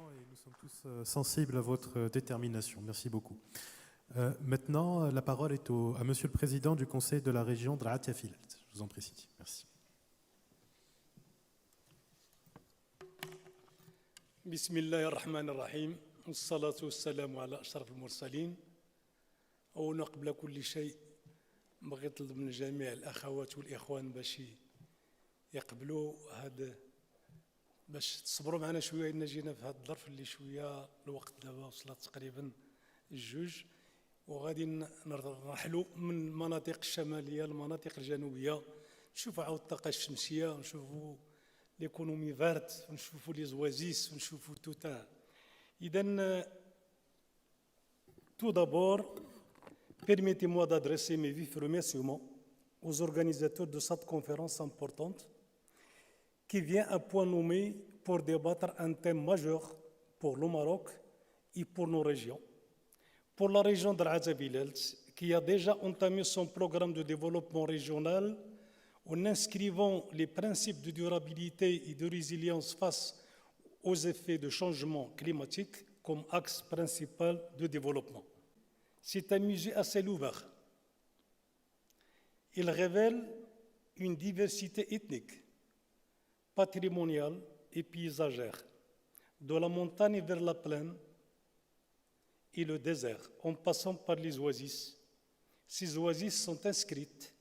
Président, et nous sommes tous sensibles à votre détermination. Merci beaucoup. Maintenant, la parole est à Monsieur le Président du Conseil de la région de Ratiafilalt. Je vous en prie. Merci. بسم الله الرحمن الرحيم والصلاة والسلام على أشرف المرسلين. أولا قبل كل شيء بغيت نطلب من جميع الأخوات والإخوان باش يقبلوا هذا باش تصبروا معنا شوية. إن جينا في هذا الظرف اللي شوية الوقت دابا وصلت تقريبا الجوج وغادي نرحلوا من المناطق الشمالية للمناطق الجنوبية نشوفوا عاود الطاقة الشمسية ونشوفوا l'économie verte, on chauffe les oasis, on chauffe tout ça. Tout d'abord, permettez-moi d'adresser mes vifs remerciements aux organisateurs de cette conférence importante qui vient à point nommé pour débattre un thème majeur pour le Maroc et pour nos régions. Pour la région de l'Azzabilalt, qui a déjà entamé son programme de développement régional en inscrivant les principes de durabilité et de résilience face aux effets de changement climatique comme axe principal de développement. C'est un musée à ciel ouvert. Il révèle une diversité ethnique, patrimoniale et paysagère, de la montagne vers la plaine et le désert, en passant par les oasis. Ces oasis sont inscrites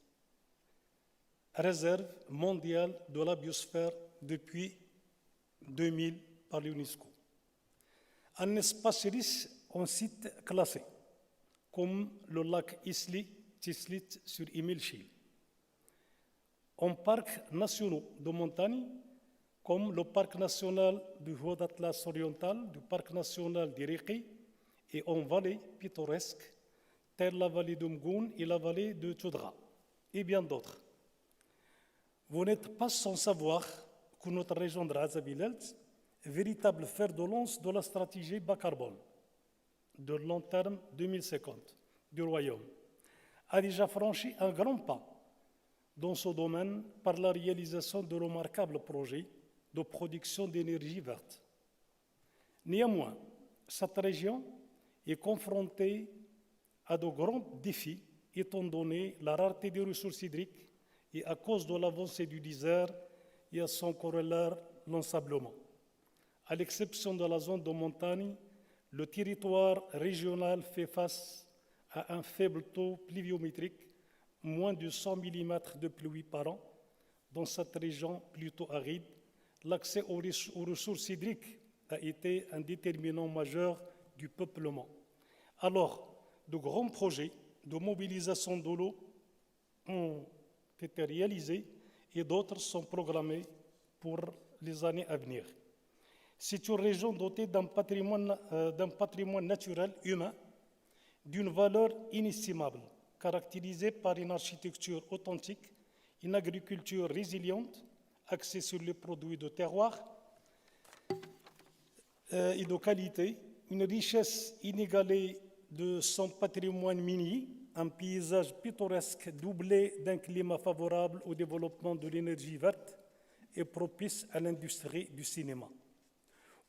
réserve mondiale de la biosphère depuis 2000 par l'UNESCO. Un espace riche en sites classés, comme le lac Tislit sur Imilchil. En parcs nationaux de montagne, comme le parc national du Haut Atlas oriental, du parc national d'Iriqi, et en vallées pittoresques, telles la vallée de Mgoun et la vallée de Toudra, et bien d'autres. Vous n'êtes pas sans savoir que notre région de Ratiafilalt, véritable fer de lance de la stratégie bas carbone de long terme 2050 du Royaume, a déjà franchi un grand pas dans ce domaine par la réalisation de remarquables projets de production d'énergie verte. Néanmoins, cette région est confrontée à de grands défis étant donné la rareté des ressources hydriques et à cause de l'avancée du désert et à son corollaire, l'ensablement. À l'exception de la zone de montagne, le territoire régional fait face à un faible taux pluviométrique, moins de 100 mm de pluie par an. Dans cette région plutôt aride, l'accès aux ressources hydriques a été un déterminant majeur du peuplement. Alors, de grands projets de mobilisation de l'eau ont été réalisés et d'autres sont programmés pour les années à venir. C'est une région dotée d'un patrimoine naturel humain d'une valeur inestimable, caractérisée par une architecture authentique, une agriculture résiliente, axée sur les produits de terroir et de qualité, une richesse inégalée de son patrimoine minier, un paysage pittoresque doublé d'un climat favorable au développement de l'énergie verte et propice à l'industrie du cinéma.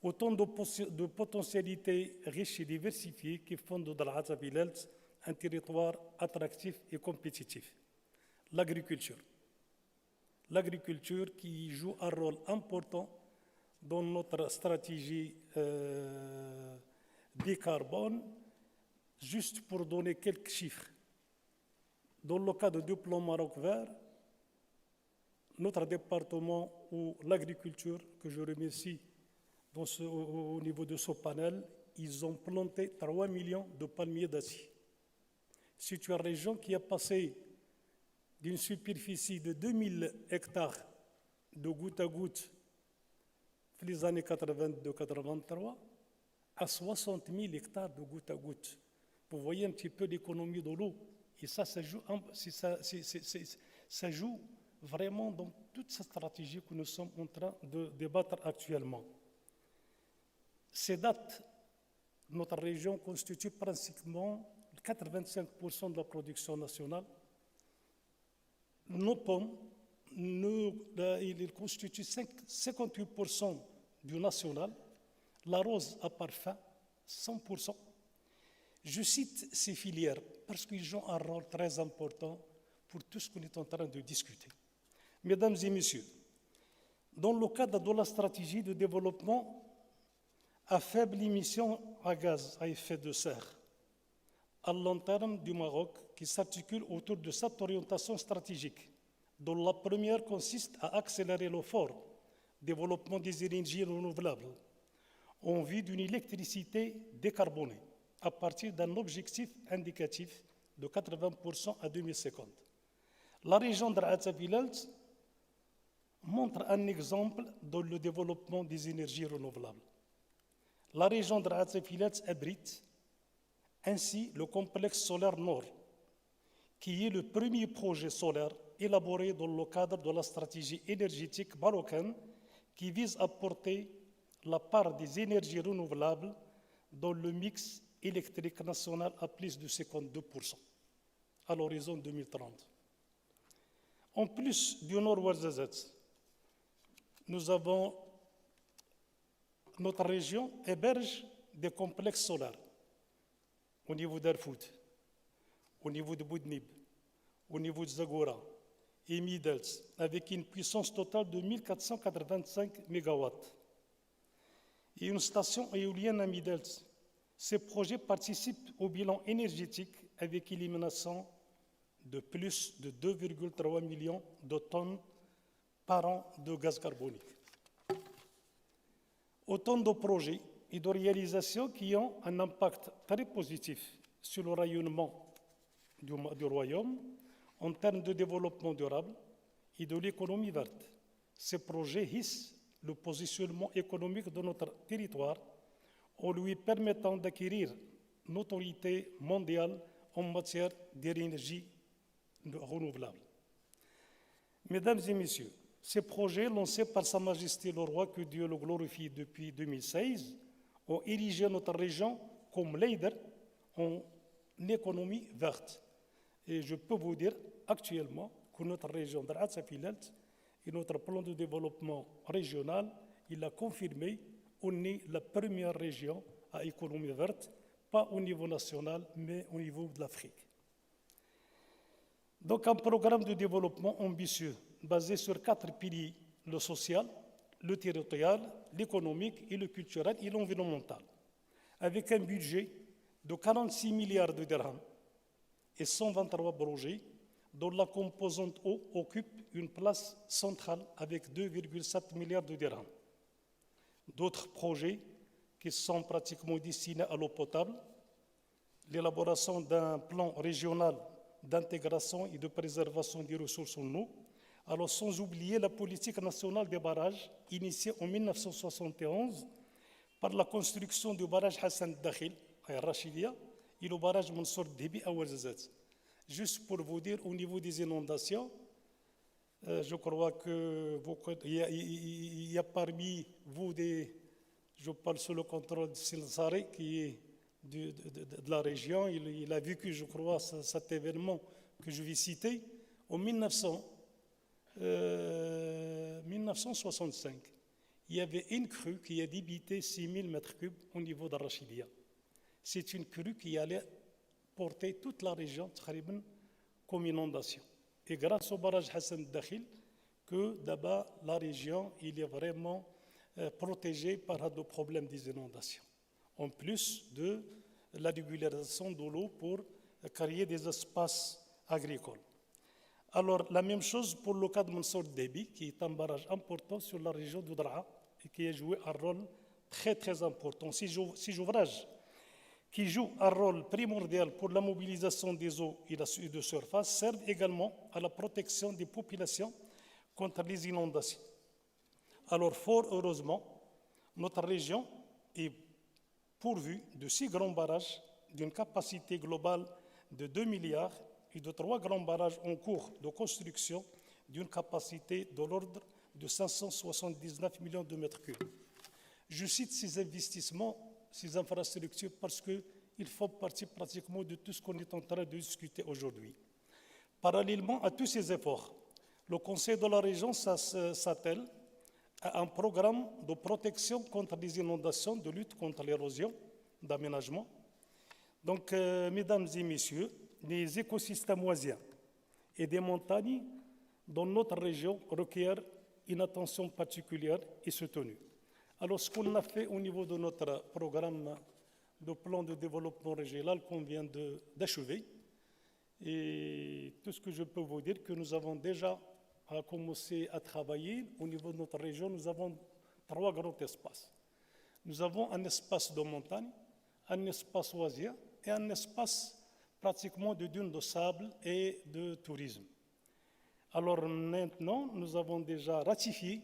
Autant de potentialités riches et diversifiées qui font de Ratiafilalt un territoire attractif et compétitif. L'agriculture. L'agriculture qui joue un rôle important dans notre stratégie bicarbone. Juste pour donner quelques chiffres, dans le cas de deux plans Maroc vert, notre département ou l'agriculture, que je remercie au niveau de ce panel, ils ont planté 3 millions de palmiers d'acier. C'est une région qui a passé d'une superficie de 2000 hectares de goutte à goutte dans les années 82-83 à 60 000 hectares de goutte à goutte. Vous voyez un petit peu l'économie de l'eau. Et ça joue vraiment dans toute cette stratégie que nous sommes en train de débattre actuellement. Ces dates, notre région constitue pratiquement 85% de la production nationale. Nos pommes, il constitue 58% du national, la rose à parfum, 100%. Je cite ces filières parce qu'ils jouent un rôle très important pour tout ce qu'on est en train de discuter. Mesdames et messieurs, dans le cadre de la stratégie de développement à faible émission à gaz à effet de serre, à long terme du Maroc, qui s'articule autour de cette orientation stratégique, dont la première consiste à accélérer le fort développement des énergies renouvelables en vue d'une électricité décarbonée à partir d'un objectif indicatif de 80% à 2050. La région de Raat-Filalt montre un exemple dans le développement des énergies renouvelables. La région de Raat-Filalt abrite ainsi le complexe solaire Nord, qui est le premier projet solaire élaboré dans le cadre de la stratégie énergétique marocaine qui vise à porter la part des énergies renouvelables dans le mix électrique national à plus de 52% à l'horizon 2030. En plus du Nord-Ouest, notre région héberge des complexes solaires au niveau d'Arfout, au niveau de Boudnib, au niveau de Zagora et Midels, avec une puissance totale de 1485 MW. Et une station éolienne à Midels. Ces projets participent au bilan énergétique avec élimination de plus de 2,3 millions de tonnes par an de gaz carbonique. Autant de projets et de réalisations qui ont un impact très positif sur le rayonnement du Royaume en termes de développement durable et de l'économie verte. Ces projets hissent le positionnement économique de notre territoire en lui permettant d'acquérir une autorité mondiale en matière d'énergie renouvelable. Mesdames et messieurs, ces projets lancés par Sa Majesté le Roi, que Dieu le glorifie depuis 2016, ont érigé notre région comme leader en économie verte. Et je peux vous dire actuellement que notre région de Raat-Filalt et notre plan de développement régional, il a confirmé, on est la première région à économie verte, pas au niveau national, mais au niveau de l'Afrique. Donc un programme de développement ambitieux, basé sur 4 piliers, le social, le territorial, l'économique et le culturel et l'environnemental, avec un budget de 46 milliards de dirhams et 123 projets, dont la composante eau occupe une place centrale avec 2,7 milliards de dirhams. D'autres projets qui sont pratiquement destinés à l'eau potable, l'élaboration d'un plan régional d'intégration et de préservation des ressources en eau, alors sans oublier la politique nationale des barrages initiée en 1971 par la construction du barrage Hassan Dakhil à Rachidia et le barrage Mansour Déby à Ouarzazate. Juste pour vous dire, au niveau des inondations, je crois qu'il y a parmi vous je parle sous le contrôle de Silsari qui est de la région. Il a vécu, je crois, cet événement que je vais citer en 1965. Il y avait une crue qui a débité 6000 mètres cubes au niveau de Rachidia. C'est une crue qui allait porter toute la région comme inondation. Et grâce au barrage Hassan Dakhil, que d'abord la région il est vraiment protégée par des problèmes des inondations. En plus de la régularisation de l'eau pour créer des espaces agricoles. Alors la même chose pour le cas de Mansour Déby, qui est un barrage important sur la région de Draa et qui a joué un rôle très très important. Ces ouvrages qui jouent un rôle primordial pour la mobilisation des eaux et de surface, servent également à la protection des populations contre les inondations. Alors, fort heureusement, notre région est pourvue de 6 grands barrages d'une capacité globale de 2 milliards et de 3 grands barrages en cours de construction d'une capacité de l'ordre de 579 millions de mètres cubes. Je cite ces investissements, ces infrastructures, parce qu'ils font partie pratiquement de tout ce qu'on est en train de discuter aujourd'hui. Parallèlement à tous ces efforts, le Conseil de la région s'attelle à un programme de protection contre les inondations, de lutte contre l'érosion, d'aménagement. Donc, mesdames et messieurs, les écosystèmes oisiens et des montagnes dans notre région requièrent une attention particulière et soutenue. Alors, ce qu'on a fait au niveau de notre programme de plan de développement régional qu'on vient d'achever, et tout ce que je peux vous dire, que nous avons déjà commencé à travailler au niveau de notre région, nous avons 3 grands espaces. Nous avons un espace de montagne, un espace oisien et un espace pratiquement de dunes de sable et de tourisme. Alors maintenant, nous avons déjà ratifié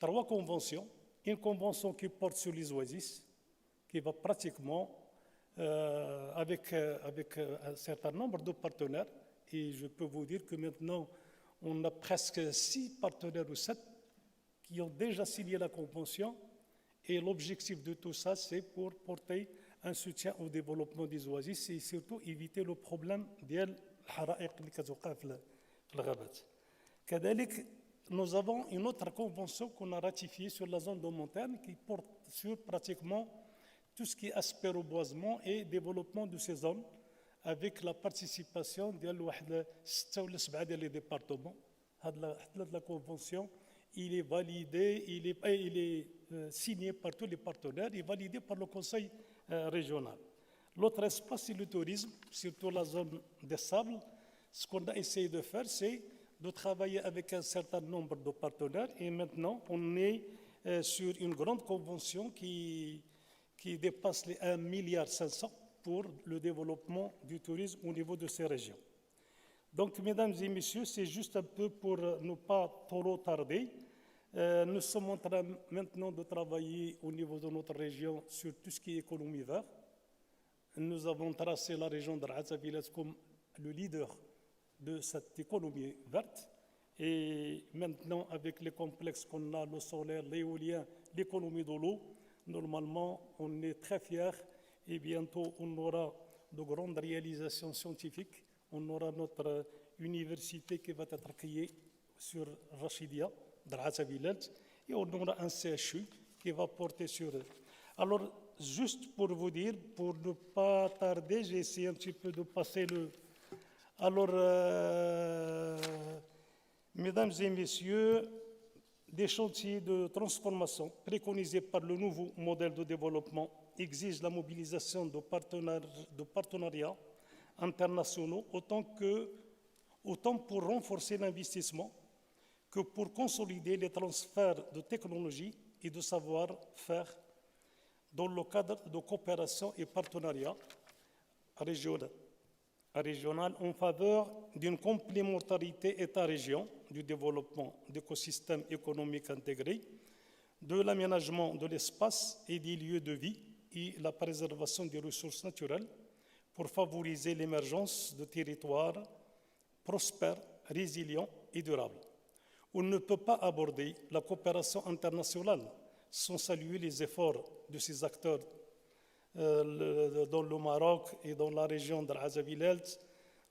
3 conventions. Une convention qui porte sur les oasis, qui va pratiquement avec un certain nombre de partenaires. Et je peux vous dire que maintenant, on a presque 6 partenaires ou 7 qui ont déjà signé la convention. Et l'objectif de tout ça, c'est pour porter un soutien au développement des oasis et surtout éviter le problème ديال الحرائق اللي كتوقع في الغابات. كذلك nous avons une autre convention qu'on a ratifiée sur la zone de montagne qui porte sur pratiquement tout ce qui est aspect reboisement et développement de ces zones avec la participation ديال واحد 6 ولا 7 ديال les départements. La convention, il est validé, il est signé par tous les partenaires et validé par le Conseil régional. L'autre espace, c'est le tourisme, surtout la zone des sables. Ce qu'on a essayé de faire, c'est de travailler avec un certain nombre de partenaires et maintenant, on est sur une grande convention qui dépasse les 1,5 milliard pour le développement du tourisme au niveau de ces régions. Donc, mesdames et messieurs, c'est juste un peu pour ne pas trop tarder. Nous sommes en train maintenant de travailler au niveau de notre région sur tout ce qui est économie verte. Nous avons tracé la région de Raat Village comme le leader de cette économie verte. Et maintenant, avec les complexes qu'on a, le solaire, l'éolien, l'économie de l'eau, normalement, on est très fiers et bientôt, on aura de grandes réalisations scientifiques. On aura notre université qui va être créée sur Rachidia, de Raat Village, et on aura un CHU qui va porter sur eux. Alors, juste pour vous dire, pour ne pas tarder, j'ai essayé un petit peu de passer le... Alors, mesdames et messieurs, des chantiers de transformation préconisés par le nouveau modèle de développement exigent la mobilisation de partenariats internationaux autant pour renforcer l'investissement que pour consolider les transferts de technologies et de savoir-faire dans le cadre de coopération et partenariat régional en faveur d'une complémentarité État-région, du développement d'écosystèmes économiques intégrés, de l'aménagement de l'espace et des lieux de vie et la préservation des ressources naturelles pour favoriser l'émergence de territoires prospères, résilients et durables. On ne peut pas aborder la coopération internationale sans saluer les efforts de ces acteurs dans le Maroc et dans la région de Azavillelt.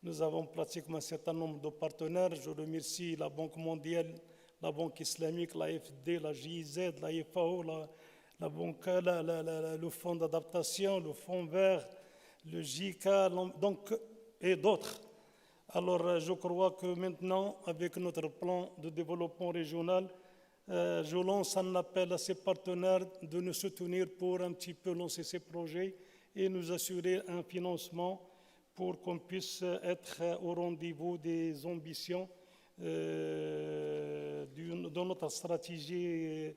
Nous avons pratiquement un certain nombre de partenaires. Je remercie la Banque mondiale, la Banque islamique, la FD, la GIZ, la FAO, la Banque, le Fonds d'adaptation, le Fonds vert, le JICA, donc, et d'autres. Alors, je crois que maintenant, avec notre plan de développement régional, je lance un appel à ces partenaires de nous soutenir pour un petit peu lancer ces projets et nous assurer un financement pour qu'on puisse être au rendez-vous des ambitions de notre stratégie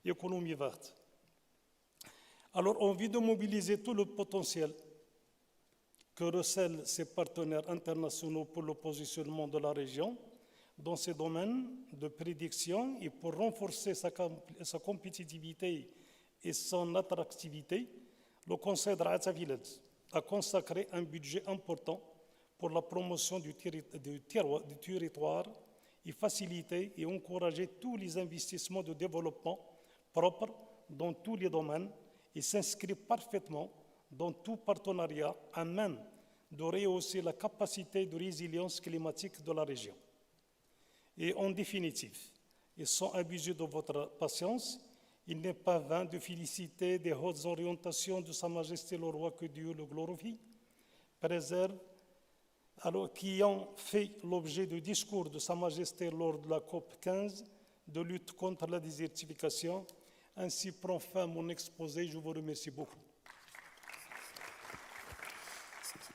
économie verte. Alors, on vient de mobiliser tout le potentiel que recèlent ces partenaires internationaux pour le positionnement de la région dans ces domaines de prédiction et pour renforcer sa compétitivité et son attractivité, le Conseil de Raat Village a consacré un budget important pour la promotion du territoire et faciliter et encourager tous les investissements de développement propres dans tous les domaines et s'inscrit parfaitement dans tout partenariat à même de rehausser la capacité de résilience climatique de la région. Et en définitive, et sans abuser de votre patience, il n'est pas vain de féliciter des hautes orientations de Sa Majesté le Roi, que Dieu le glorifie, préserve, alors qui ont fait l'objet du discours de Sa Majesté lors de la COP 15 de lutte contre la désertification. Ainsi prend fin mon exposé. Je vous remercie beaucoup.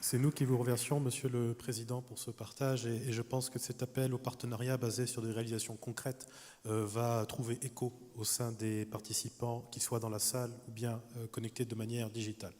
C'est nous qui vous remercions, Monsieur le Président, pour ce partage, et je pense que cet appel au partenariat basé sur des réalisations concrètes va trouver écho au sein des participants, qu'ils soient dans la salle ou bien connectés de manière digitale.